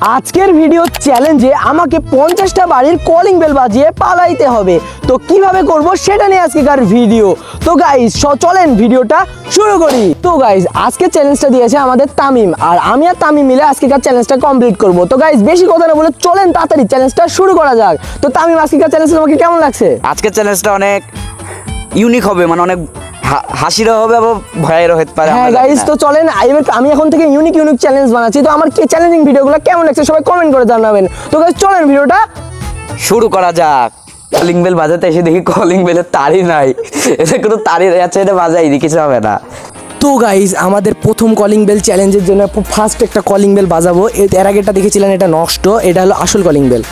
আজকের ভিডিও চ্যালেঞ্জে আমাকে 50টা বাড়ির কলিং বেল বাজিয়ে পালাইতে হবে। তো কিভাবে করব সেটা নিয়ে আজকেকার ভিডিও। তো গাইস চলেন ভিডিওটা শুরু করি। তো গাইস আজকের চ্যালেঞ্জটা দিয়েছে আমাদের তামিম, আর আমি আর তামিম মিলে আজকেকার চ্যালেঞ্জটা কমপ্লিট করব। তো গাইস বেশি কথা না বলে চলেন তাড়াতাড়ি চ্যালেঞ্জটা শুরু করা যাক। তো তামিম আজকেকার চ্যালেঞ্জটা তোমাকে কেমন লাগছে? আজকের চ্যালেঞ্জটা অনেক ইউনিক হবে, মানে অনেক হাসিরও হবে এবং ভয়েরও হতে পারে। হ্যাঁ গাইস তো চলেন আমি এখন থেকে ইউনিক চ্যালেঞ্জ বানাচ্ছি। তো আমার কি চ্যালেঞ্জিং ভিডিওগুলো কেমন লাগছে সবাই কমেন্ট করে জানাবেন। তো গাইস চলেন ভিডিওটা শুরু করা যাক। কলিং বেল বাজাতে এসে দেখি কলিং বেলের তারই নাই, এটা কোনো তারই আছে, এটা বাজাইনি, কিছু হবে না। তো গাইস আমাদের প্রথম কলিং বেল চ্যালেঞ্জের জন্য ফার্স্ট একটা কলিং বেল বাজাবো। এর আগেরটা দেখেছিলেন এটা নষ্ট, এটা হলো আসল কলিং বেল।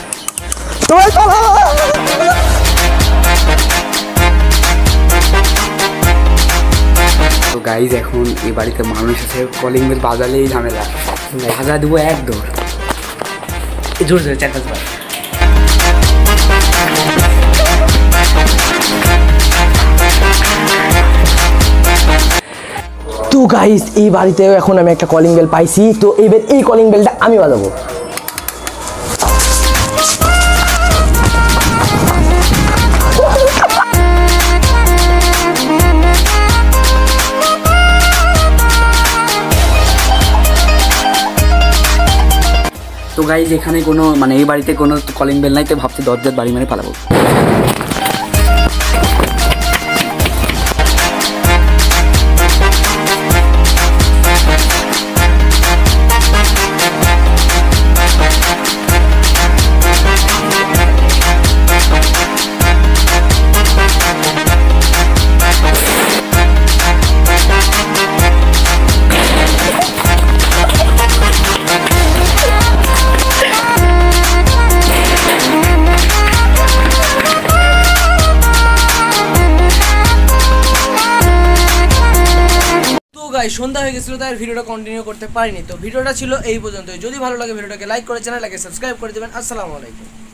তো গাইজ এখন এই বাড়িতে মানুষ আছে, কলিং বেল বাজালেই ঝামেলা, বাজা দেবো এক দৌড়, জোর জোরে 4-5 বার। তো গাইস এই বাড়িতেও এখন আমি একটা কলিং বেল পাইছি। তো এবার এই কলিং বেলটা আমি বাজাবো। তো গাইজ এখানে কোনো মানে এই বাড়িতে কোনো কলিং বেল নাই, তো ভাবছি দরজার বাড়ি মেরে পালাবো। সন্ধ্যা হয়ে গেছিল তাই ভিডিওটা কন্টিনিউ করতে পারিনি। তো ভিডিওটা ছিল এই পর্যন্ত। যদি ভালো লাগে ভিডিওটাকে লাইক করে চ্যানেলটাকে সাবস্ক্রাইব করে দেবেন। আসসালামু আলাইকুম।